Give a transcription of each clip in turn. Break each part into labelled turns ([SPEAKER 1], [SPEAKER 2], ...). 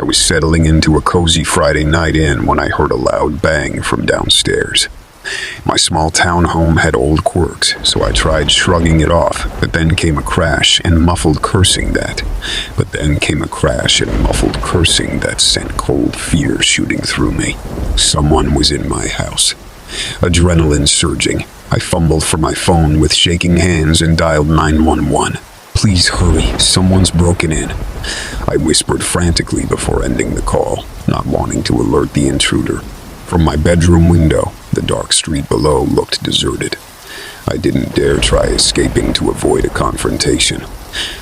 [SPEAKER 1] I was settling into a cozy Friday night in when I heard a loud bang from downstairs. My small town home had old quirks, so I tried shrugging it off, but then came a crash and muffled cursing that sent cold fear shooting through me. Someone was in my house. Adrenaline surging, I fumbled for my phone with shaking hands and dialed 911. "Please hurry, someone's broken in," I whispered frantically before ending the call, not wanting to alert the intruder. From my bedroom window, the dark street below looked deserted. I didn't dare try escaping to avoid a confrontation.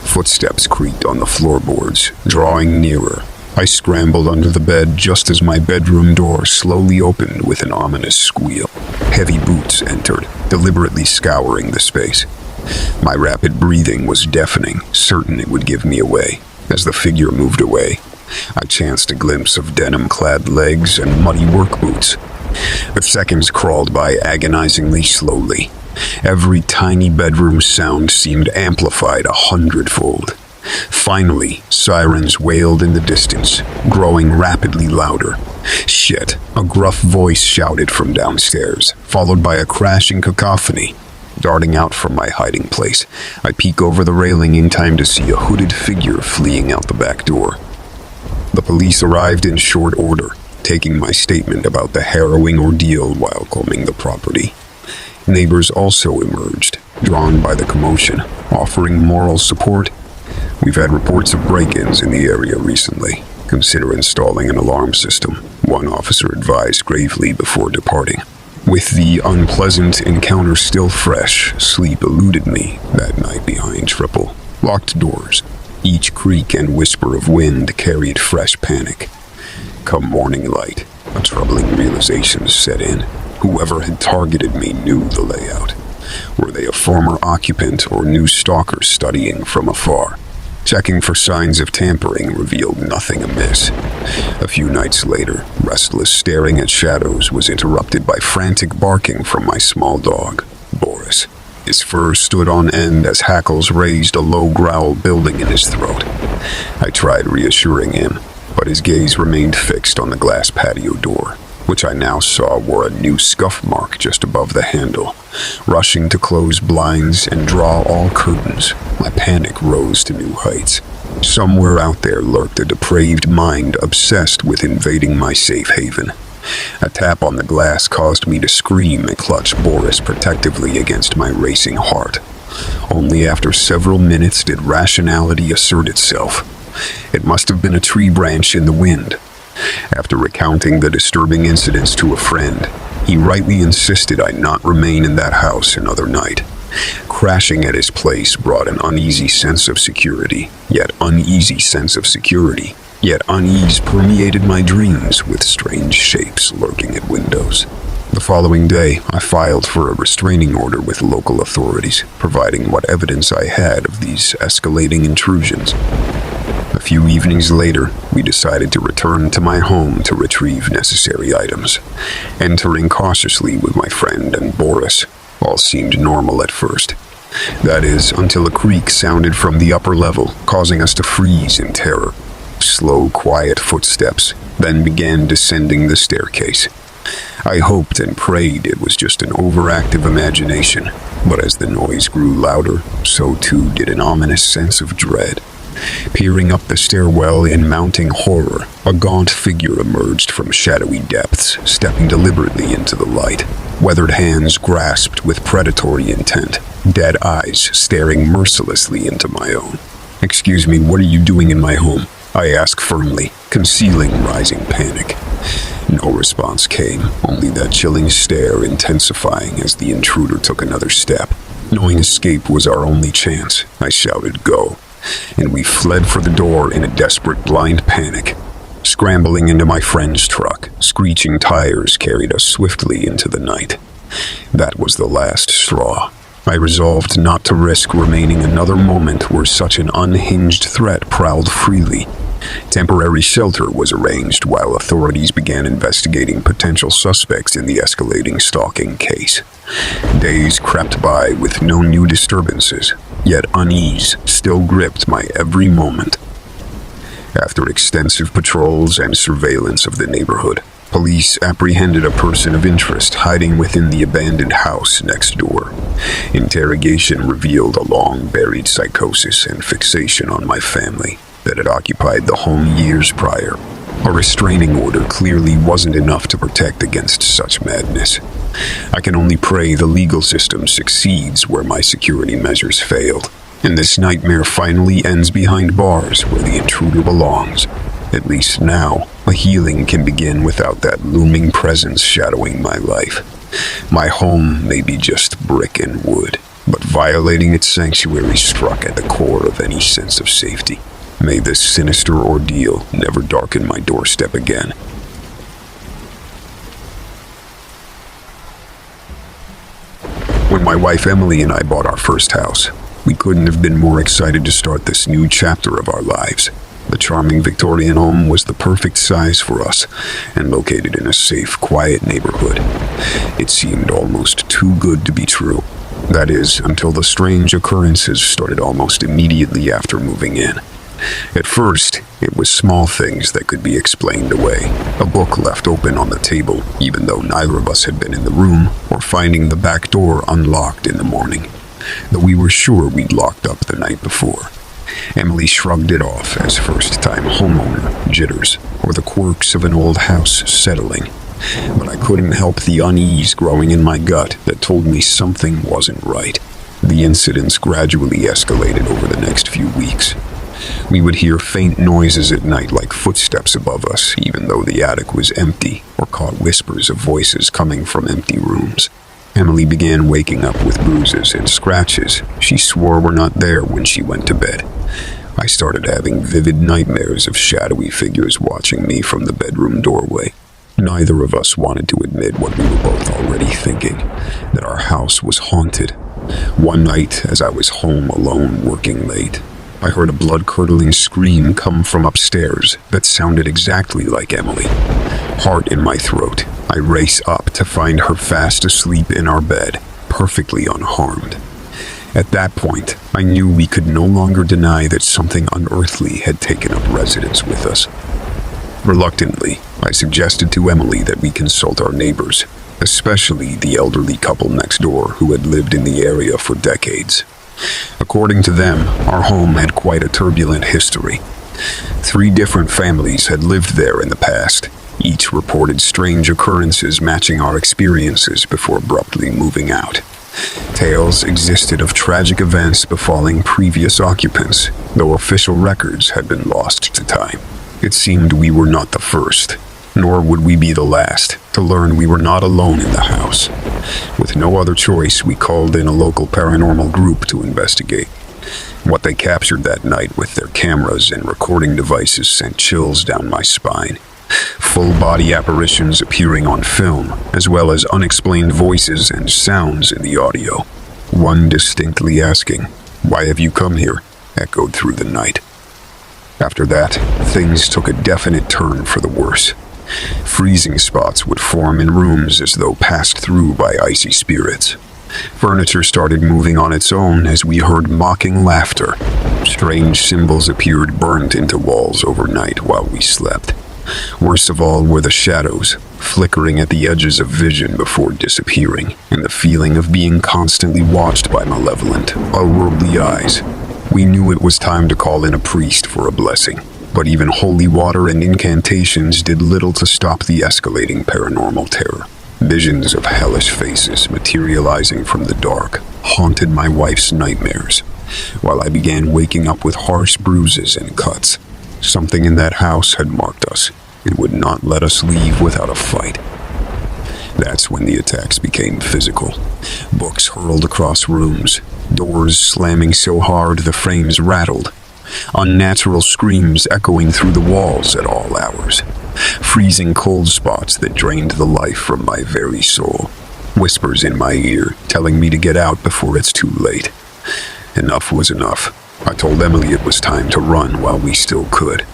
[SPEAKER 1] Footsteps creaked on the floorboards, drawing nearer. I scrambled under the bed just as my bedroom door slowly opened with an ominous squeal. Heavy boots entered, deliberately scouring the space. My rapid breathing was deafening, certain it would give me away. As the figure moved away, I chanced a glimpse of denim-clad legs and muddy work boots. The seconds crawled by agonizingly slowly. Every tiny bedroom sound seemed amplified 100-fold. Finally, sirens wailed in the distance, growing rapidly louder. "Shit," a gruff voice shouted from downstairs, followed by a crashing cacophony. Darting out from my hiding place, I peek over the railing in time to see a hooded figure fleeing out the back door. The police arrived in short order, taking my statement about the harrowing ordeal while combing the property. Neighbors also emerged, drawn by the commotion, offering moral support. "We've had reports of break-ins in the area recently. Consider installing an alarm system," one officer advised gravely before departing. With the unpleasant encounter still fresh, sleep eluded me that night behind triple locked doors. Each creak and whisper of wind carried fresh panic. Come morning light, a troubling realization set in. Whoever had targeted me knew the layout. Were they a former occupant or new stalker studying from afar? Checking for signs of tampering revealed nothing amiss. A few nights later, restless staring at shadows was interrupted by frantic barking from my small dog, Boris. His fur stood on end as hackles raised a low growl building in his throat. I tried reassuring him, but his gaze remained fixed on the glass patio door, which I now saw wore a new scuff mark just above the handle. Rushing to close blinds and draw all curtains, my panic rose to new heights. Somewhere out there lurked a depraved mind obsessed with invading my safe haven. A tap on the glass caused me to scream and clutch Boris protectively against my racing heart. Only after several minutes did rationality assert itself. It must have been a tree branch in the wind. After recounting the disturbing incidents to a friend, he rightly insisted I not remain in that house another night. Crashing at his place brought an uneasy sense of security, yet unease permeated my dreams with strange shapes lurking at windows. The following day, I filed for a restraining order with local authorities, providing what evidence I had of these escalating intrusions. A few evenings later, we decided to return to my home to retrieve necessary items. Entering cautiously with my friend and Boris, all seemed normal at first. That is, until a creak sounded from the upper level, causing us to freeze in terror. Slow, quiet footsteps then began descending the staircase. I hoped and prayed it was just an overactive imagination, but as the noise grew louder, so too did an ominous sense of dread. Peering up the stairwell in mounting horror, a gaunt figure emerged from shadowy depths, stepping deliberately into the light. Weathered hands grasped with predatory intent, dead eyes staring mercilessly into my own. "Excuse me, what are you doing in my home?" I asked firmly, concealing rising panic. No response came, only that chilling stare intensifying as the intruder took another step. Knowing escape was our only chance, I shouted, "Go," and we fled for the door in a desperate blind panic. Scrambling into my friend's truck, screeching tires carried us swiftly into the night. That was the last straw. I resolved not to risk remaining another moment where such an unhinged threat prowled freely. Temporary shelter was arranged while authorities began investigating potential suspects in the escalating stalking case. Days crept by with no new disturbances, yet unease still gripped my every moment. After extensive patrols and surveillance of the neighborhood, police apprehended a person of interest hiding within the abandoned house next door. Interrogation revealed a long-buried psychosis and fixation on my family that had occupied the home years prior. A restraining order clearly wasn't enough to protect against such madness. I can only pray the legal system succeeds where my security measures failed, and this nightmare finally ends behind bars where the intruder belongs. At least now, a healing can begin without that looming presence shadowing my life. My home may be just brick and wood, but violating its sanctuary struck at the core of any sense of safety. May this sinister ordeal never darken my doorstep again. When my wife Emily and I bought our first house, we couldn't have been more excited to start this new chapter of our lives. The charming Victorian home was the perfect size for us and located in a safe, quiet neighborhood. It seemed almost too good to be true. That is, until the strange occurrences started almost immediately after moving in. At first, it was small things that could be explained away. A book left open on the table, even though neither of us had been in the room, or finding the back door unlocked in the morning, though we were sure we'd locked up the night before. Emily shrugged it off as first-time homeowner jitters, or the quirks of an old house settling. But I couldn't help the unease growing in my gut that told me something wasn't right. The incidents gradually escalated over the next few weeks. We would hear faint noises at night like footsteps above us, even though the attic was empty, or caught whispers of voices coming from empty rooms. Emily began waking up with bruises and scratches she swore were not there when she went to bed. I started having vivid nightmares of shadowy figures watching me from the bedroom doorway. Neither of us wanted to admit what we were both already thinking, that our house was haunted. One night, as I was home alone working late, I heard a blood-curdling scream come from upstairs that sounded exactly like Emily. Heart in my throat, I race up to find her fast asleep in our bed, perfectly unharmed. At that point, I knew we could no longer deny that something unearthly had taken up residence with us. Reluctantly, I suggested to Emily that we consult our neighbors, especially the elderly couple next door who had lived in the area for decades. According to them, our home had quite a turbulent history. 3 different families had lived there in the past. Each reported strange occurrences matching our experiences before abruptly moving out. Tales existed of tragic events befalling previous occupants, though official records had been lost to time. It seemed we were not the first, nor would we be the last, to learn we were not alone in the house. With no other choice, we called in a local paranormal group to investigate. What they captured that night with their cameras and recording devices sent chills down my spine. Full-body apparitions appearing on film, as well as unexplained voices and sounds in the audio. One distinctly asking, "Why have you come here?" echoed through the night. After that, things took a definite turn for the worse. Freezing spots would form in rooms as though passed through by icy spirits. Furniture started moving on its own as we heard mocking laughter. Strange symbols appeared burnt into walls overnight while we slept. Worst of all were the shadows, flickering at the edges of vision before disappearing, and the feeling of being constantly watched by malevolent, unworldly eyes. We knew it was time to call in a priest for a blessing, but even holy water and incantations did little to stop the escalating paranormal terror. Visions of hellish faces materializing from the dark haunted my wife's nightmares, while I began waking up with harsh bruises and cuts. Something in that house had marked us. It would not let us leave without a fight. That's when the attacks became physical. Books hurled across rooms, doors slamming so hard the frames rattled, unnatural screams echoing through the walls at all hours, freezing cold spots that drained the life from my very soul, whispers in my ear telling me to get out before it's too late. Enough was enough. I told Emily it was time to run while we still could.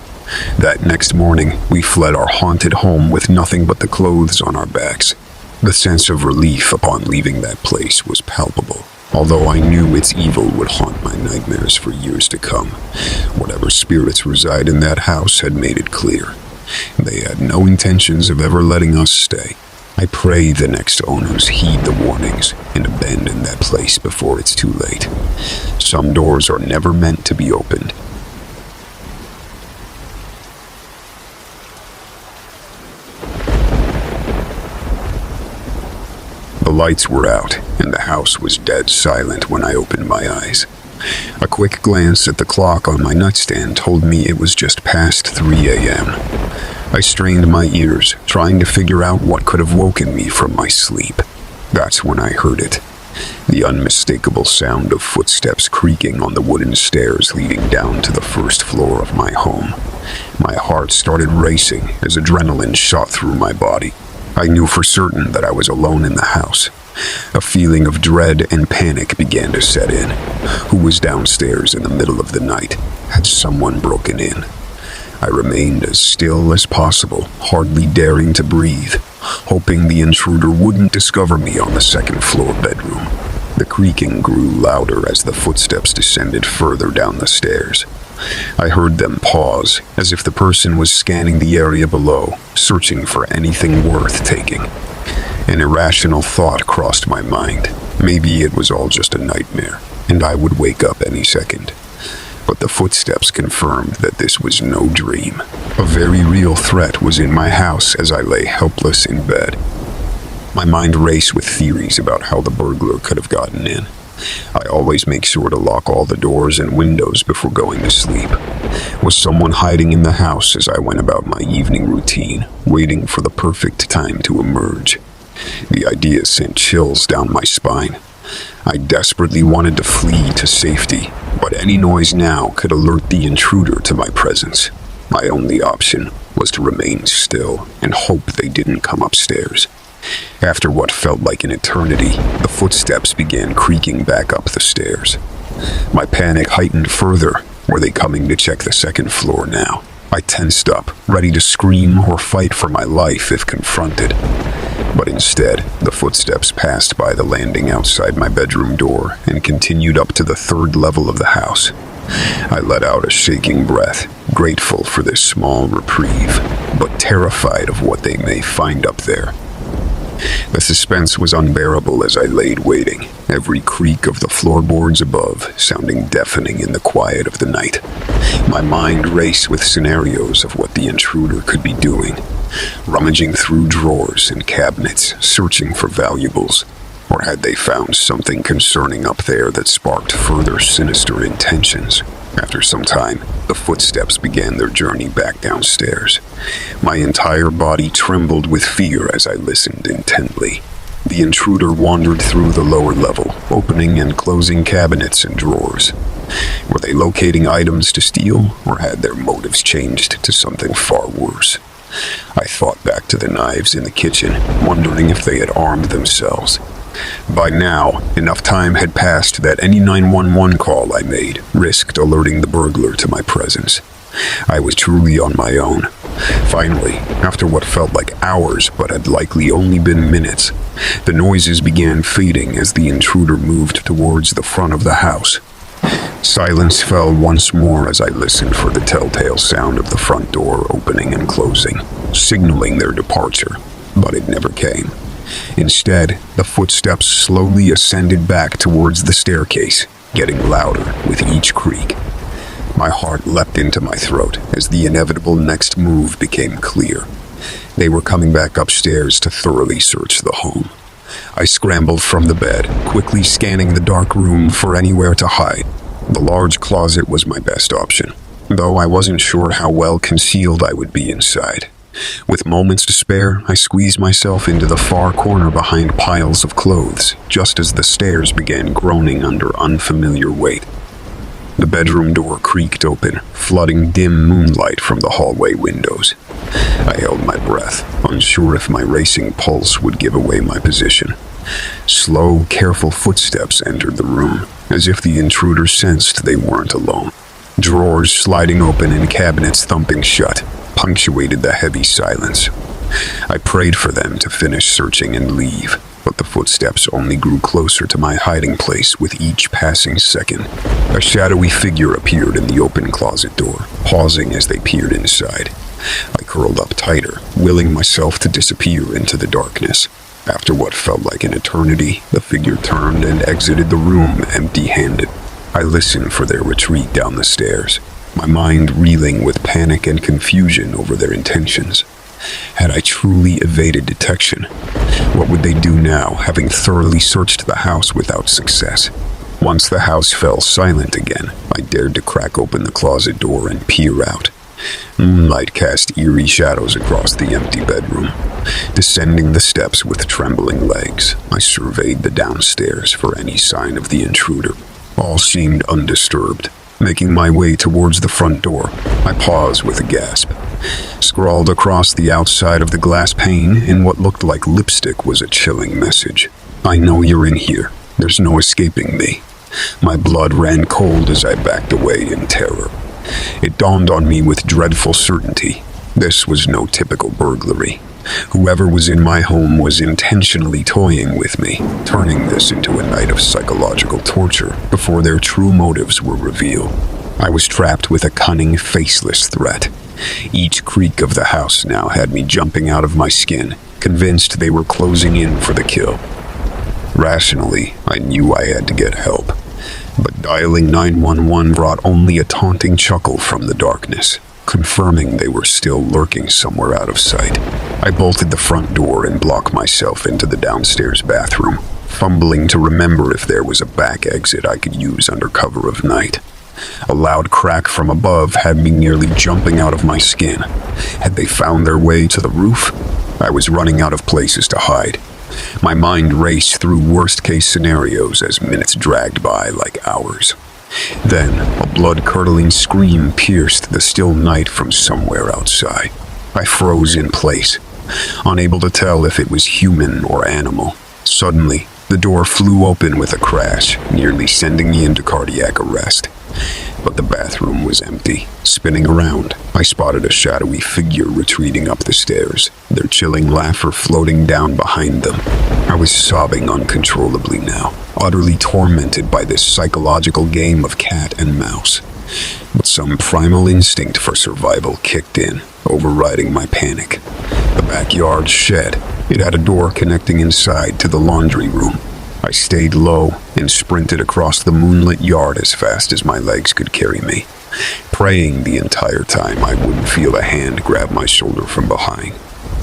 [SPEAKER 1] That next morning, we fled our haunted home with nothing but the clothes on our backs. The sense of relief upon leaving that place was palpable. although I knew its evil would haunt my nightmares for years to come. Whatever spirits reside in that house had made it clear. They had no intentions of ever letting us stay. I pray the next owners heed the warnings and abandon that place before it's too late. Some doors are never meant to be opened. The lights were out, and the house was dead silent when I opened my eyes. A quick glance at the clock on my nightstand told me it was just past 3 a.m. I strained my ears, trying to figure out what could have woken me from my sleep. That's when I heard it. The unmistakable sound of footsteps creaking on the wooden stairs leading down to the first floor of my home. My heart started racing as adrenaline shot through my body. I knew for certain that I was alone in the house. A feeling of dread and panic began to set in. Who was downstairs in the middle of the night? Had someone broken in? I remained as still as possible, hardly daring to breathe, hoping the intruder wouldn't discover me on the second-floor bedroom. The creaking grew louder as the footsteps descended further down the stairs. I heard them pause, as if the person was scanning the area below, searching for anything worth taking. An irrational thought crossed my mind. Maybe it was all just a nightmare, and I would wake up any second. But the footsteps confirmed that this was no dream. A very real threat was in my house as I lay helpless in bed. My mind raced with theories about how the burglar could have gotten in. I always make sure to lock all the doors and windows before going to sleep. Was someone hiding in the house as I went about my evening routine, waiting for the perfect time to emerge? The idea sent chills down my spine. I desperately wanted to flee to safety, but any noise now could alert the intruder to my presence. My only option was to remain still and hope they didn't come upstairs. After what felt like an eternity, the footsteps began creaking back up the stairs. My panic heightened further. Were they coming to check the second floor now? I tensed up, ready to scream or fight for my life if confronted. But instead, the footsteps passed by the landing outside my bedroom door and continued up to the third level of the house. I let out a shaking breath, grateful for this small reprieve, but terrified of what they may find up there. The suspense was unbearable as I laid waiting, every creak of the floorboards above sounding deafening in the quiet of the night. My mind raced with scenarios of what the intruder could be doing, rummaging through drawers and cabinets, searching for valuables. Or had they found something concerning up there that sparked further sinister intentions? After some time, the footsteps began their journey back downstairs. My entire body trembled with fear as I listened intently. The intruder wandered through the lower level, opening and closing cabinets and drawers. Were they locating items to steal, or had their motives changed to something far worse? I thought back to the knives in the kitchen, wondering if they had armed themselves. By now, enough time had passed that any 911 call I made risked alerting the burglar to my presence. I was truly on my own. Finally, after what felt like hours but had likely only been minutes, the noises began fading as the intruder moved towards the front of the house. Silence fell once more as I listened for the telltale sound of the front door opening and closing, signaling their departure, but it never came. Instead, the footsteps slowly ascended back towards the staircase, getting louder with each creak. My heart leapt into my throat as the inevitable next move became clear. They were coming back upstairs to thoroughly search the home. I scrambled from the bed, quickly scanning the dark room for anywhere to hide. The large closet was my best option, though I wasn't sure how well concealed I would be inside. With moments to spare, I squeezed myself into the far corner behind piles of clothes, just as the stairs began groaning under unfamiliar weight. The bedroom door creaked open, flooding dim moonlight from the hallway windows. I held my breath, unsure if my racing pulse would give away my position. Slow, careful footsteps entered the room, as if the intruder sensed they weren't alone. Drawers sliding open and cabinets thumping shut punctuated the heavy silence. I prayed for them to finish searching and leave, but the footsteps only grew closer to my hiding place with each passing second. A shadowy figure appeared in the open closet door, pausing as they peered inside. I curled up tighter, willing myself to disappear into the darkness. After what felt like an eternity, the figure turned and exited the room empty-handed. I listened for their retreat down the stairs, my mind reeling with panic and confusion over their intentions. Had I truly evaded detection? What would they do now, having thoroughly searched the house without success? Once the house fell silent again, I dared to crack open the closet door and peer out. Moonlight cast eerie shadows across the empty bedroom. Descending the steps with trembling legs, I surveyed the downstairs for any sign of the intruder. All seemed undisturbed. Making my way towards the front door, I paused with a gasp. Scrawled across the outside of the glass pane in what looked like lipstick was a chilling message. "I know you're in here. There's no escaping me." My blood ran cold as I backed away in terror. It dawned on me with dreadful certainty. This was no typical burglary. Whoever was in my home was intentionally toying with me, turning this into a night of psychological torture before their true motives were revealed. I was trapped with a cunning, faceless threat. Each creak of the house now had me jumping out of my skin, convinced they were closing in for the kill. Rationally, I knew I had to get help, but dialing 911 brought only a taunting chuckle from the darkness, confirming they were still lurking somewhere out of sight. I bolted the front door and blocked myself into the downstairs bathroom, fumbling to remember if there was a back exit I could use under cover of night. A loud crack from above had me nearly jumping out of my skin. Had they found their way to the roof? I was running out of places to hide. My mind raced through worst-case scenarios as minutes dragged by like hours. Then, a blood-curdling scream pierced the still night from somewhere outside. I froze in place, unable to tell if it was human or animal. Suddenly, the door flew open with a crash, nearly sending me into cardiac arrest. But the bathroom was empty. Spinning around, I spotted a shadowy figure retreating up the stairs, their chilling laughter floating down behind them. I was sobbing uncontrollably now, utterly tormented by this psychological game of cat and mouse. But some primal instinct for survival kicked in, overriding my panic. The backyard shed. It had a door connecting inside to the laundry room. I stayed low and sprinted across the moonlit yard as fast as my legs could carry me, praying the entire time I wouldn't feel a hand grab my shoulder from behind.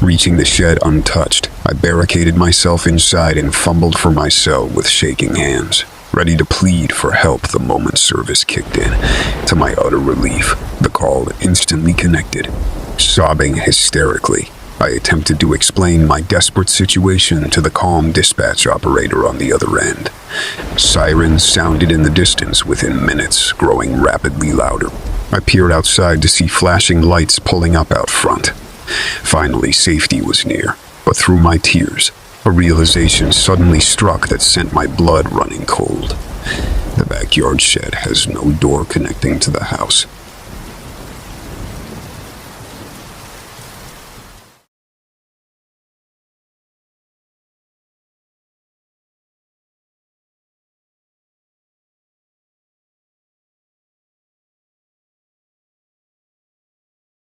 [SPEAKER 1] Reaching the shed untouched, I barricaded myself inside and fumbled for my cell with shaking hands, ready to plead for help the moment service kicked in. To my utter relief, the call instantly connected. Sobbing hysterically, I attempted to explain my desperate situation to the calm dispatch operator on the other end. Sirens sounded in the distance within minutes, growing rapidly louder. I peered outside to see flashing lights pulling up out front. Finally, safety was near, but through my tears, a realization suddenly struck that sent my blood running cold. The backyard shed has no door connecting to the house,